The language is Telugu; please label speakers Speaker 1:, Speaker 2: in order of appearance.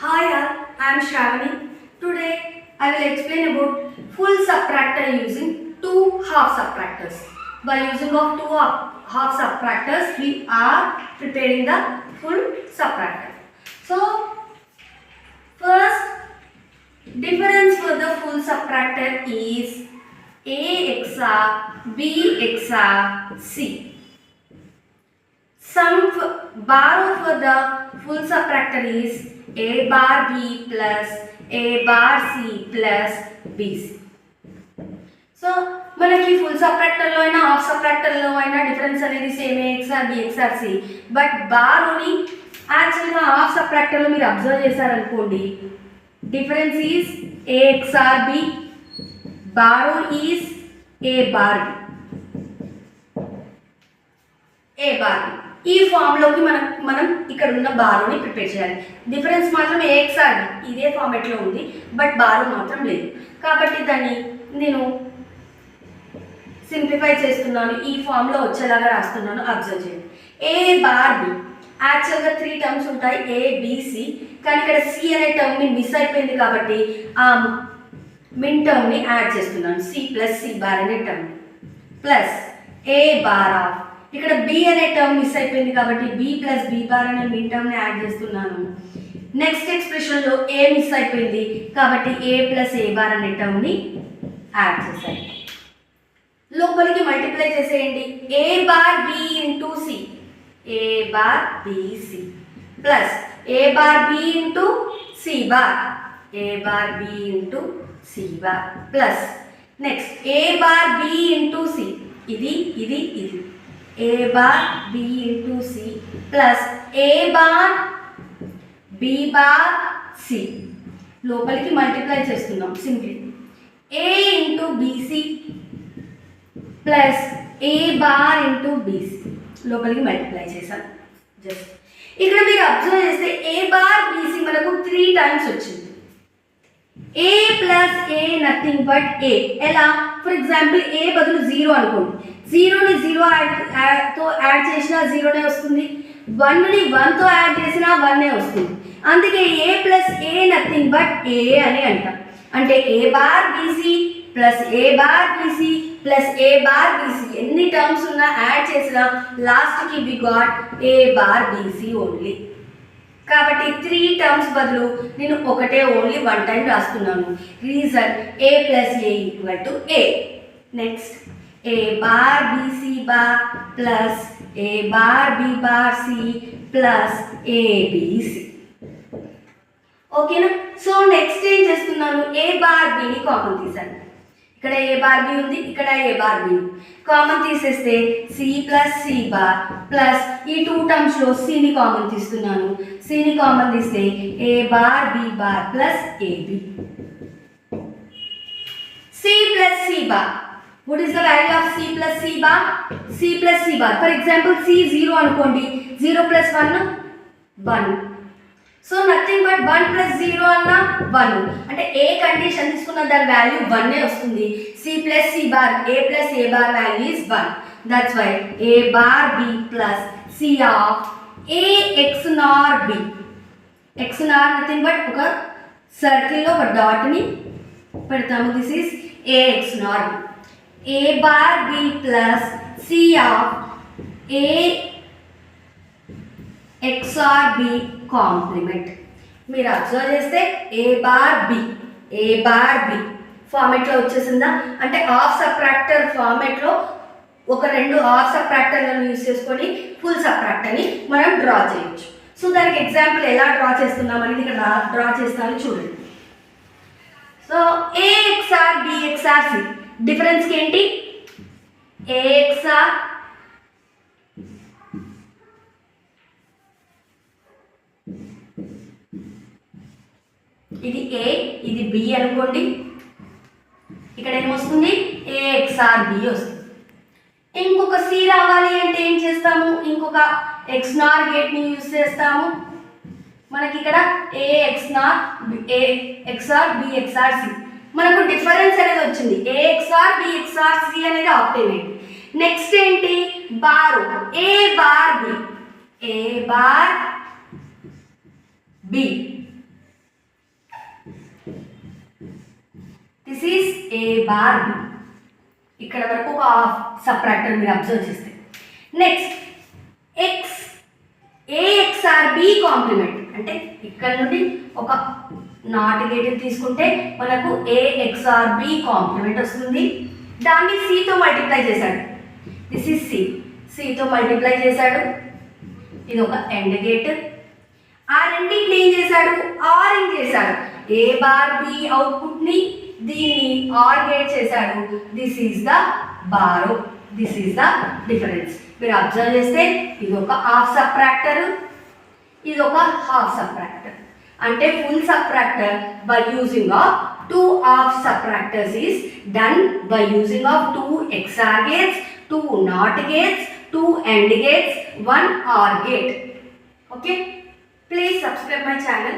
Speaker 1: Hi all, I am Shravani. Today I will explain about full subtractor using two half subtractors. By using of two half subtractors, we are preparing the full subtractor. So first difference for the full subtractor is A XOR B XOR C. Sum bar for the full subtractor is A bar B plus A bar C plus BC. So మనకి ఫుల్ సబ్ట్రాక్టర్ లో అయినా హాఫ్ సబ్ట్రాక్టర్ లో అయినా డిఫరెన్స్ అనేది same A XOR B XOR C. But బార్ని యాక్చువల్గా హాఫ్ సబ్ట్రాక్టర్ లో మీరు అబ్జర్వ్ చేశారనుకోండి, difference is A XOR B, borrow is A bar B. A bar B. ఈ ఫామ్లోకి మనం ఇక్కడ ఉన్న బారోని ప్రిపేర్ చేయాలి. డిఫరెన్స్ మాత్రం A XOR B ఇదే ఫార్మేట్లో ఉంది, బట్ బారో మాత్రం లేదు. కాబట్టి దాన్ని నేను సింప్లిఫై చేస్తున్నాను, ఈ ఫామ్లో వచ్చేలాగా రాస్తున్నాను. అబ్జర్వ్ చేయండి. A bar B యాక్చువల్గా 3 టర్మ్స్ ఉంటాయి, A B C. కానీ ఇక్కడ C అనే టర్మ్ని మిస్ అయిపోయింది కాబట్టి ఆ మిన్ టర్మ్ని యాడ్ చేస్తున్నాను, C ప్లస్ C బార్ అనే term plus A bar of, ఇక్కడ B అనే టర్మ్ మిస్ అయిపోయింది కాబట్టి B ప్లస్ B బార్ అనే మిన్ టర్మ్ని యాడ్ చేస్తున్నాను. నెక్స్ట్ ఎక్స్ప్రెషన్లో A మిస్ అయిపోయింది కాబట్టి A ప్లస్ A బార్ అనే టర్మ్ని యాడ్ చేశాను. లోపలికి మల్టిప్లై చేసేయండి. A bar B into C, A bar BC plus A bar B into C bar, A bar B into C bar plus next A bar B into C, ఇది ఇది ఇది A bar B into C plus A bar B bar C. లోపలికి మల్టిప్లై చేస్తున్నాం simply. A into BC plus A bar into BC లోపలికి మల్టిప్లై చేశాం. జస్ట్ ఇక్కడ మీరు అబ్జర్వ్ చేస్తే A bar BC మనకు 3 టైమ్స్ వచ్చింది. A plus A nothing but A. ఎలా? ఫర్ ఎగ్జాంపుల్ A బదులు 0 అనుకోండి, 0ని 0 తో యాడ్ చేసినా 0నే వస్తుంది, 1ని 1తో యాడ్ చేసినా 1నే వస్తుంది. అందుకే A plus A nothing but A అని అంటాం. అంటే A bar BC plus A bar BC plus A bar BC ఎన్ని టర్మ్స్ ఉన్నా యాడ్ చేసినా లాస్ట్కి we got A bar BC only. కాబట్టి 3 టర్మ్స్ బదులు నేను ఒకటే ఓన్లీ 1 టైం రాస్తున్నాను. Reason A plus A equal to A. Next A bar BC bar plus A bar B bar C plus ABC. ఓకేనా? సో నెక్స్ట్ ఏం చేస్తున్నాను, A బార్ Bని కామన్ తీసాను. ఇక్కడ A బార్ B ఉంది, ఇక్కడ A బార్ B కామన్ తీసేస్తే C plus C bar plus ఈ 2 టర్మ్స్లో Cని కామన్ తీస్తున్నాను. Cని కామన్ తీస్తే A bar B bar plus AB. C plus C bar, what is the value of C plus C bar? C plus C bar. For example, C 0 అనుకోండి, 0 plus 1 1. So nothing but 1 plus 0 అన్న 1. అంటే ఏ కండిషన్ తీసుకున్న దాని వాల్యూ 1 వస్తుంది. C plus C bar, A plus A bar value is 1. That's why A bar B plus C of A X nor B. X nor nothing but ఒక సర్కిల్లో ఒక డాట్ని పెడతాము. This is A X nor B. A bar B plus C of A XOR B complement. మీరు అబ్జర్వ్ చేస్తే A బార్ B ఫార్మేట్లో వచ్చేసిందా? అంటే హాఫ్ సబ్ట్రాక్టర్ ఫార్మేట్లో ఒక 2 హాఫ్ సబ్ట్రాక్టర్లను యూజ్ చేసుకొని ఫుల్ సబ్ట్రాక్టర్ని మనం డ్రా చేయొచ్చు. సో దానికి ఎగ్జాంపుల్ ఎలా డ్రా చేస్తున్నాం అనేది ఇక్కడ డ్రా చేస్తాను చూడండి. So A XOR B XOR C difference ఏంటి? A XOR ఇది A, ఇది B అనుకోండి. ఇక్కడ ఏమొస్తుంది? A XOR B వస్తుంది. ఇంకొక C రావాలి అంటే ఏం చేస్తాము? ఇంకొక XNOR గేట్ని యూజ్ చేస్తాము. మనకి ఇక్కడ A XNOR B XOR C మనకు డిఫరెన్స్ అనేది వచ్చింది. A XOR B XOR C అనేది ఆప్టిమేట్. నెక్స్ట్ ఏంటి? Bar A bar B, A bar B this is A bar B. ఇక్కడ వరకు ఒక హాఫ్ సబ్ట్రాక్టర్ మీరు అబ్జర్వ్ చేస్తే. Next X A XOR B complement అంటే ఇక్కడ నుండి ఒక నాట్ గేట్ తీసుకుంటే మనకు ఏఎక్స్ఆర్ బి కాంప్లిమెంట్ వస్తుంది. దాన్ని సితో మల్టిప్లై చేశాడు. దిస్ ఈజ్ సితో మల్టిప్లై చేశాడు. ఇది ఒక ఎండ్ గేట్. ఆ రెండింటిని ఏం చేశాడు, ఆరింగ్ చేశాడు. ఏ బార్ బి అవుట్పుట్ని దీన్ని ఆర్ గేట్ చేశాడు. This is the borrow, this is the difference. మీరు అబ్జర్వ్ చేస్తే ఇది ఒక హాఫ్ సబ్ట్రాక్టర్, ఇది ఒక హాఫ్ సబ్ట్రాక్టర్. అంటే full subtractor by using of 2 half subtractors is done by using of 2 XOR gates, 2 NOT gates, 2 AND gates, 1 OR gate. Okay, please subscribe my channel.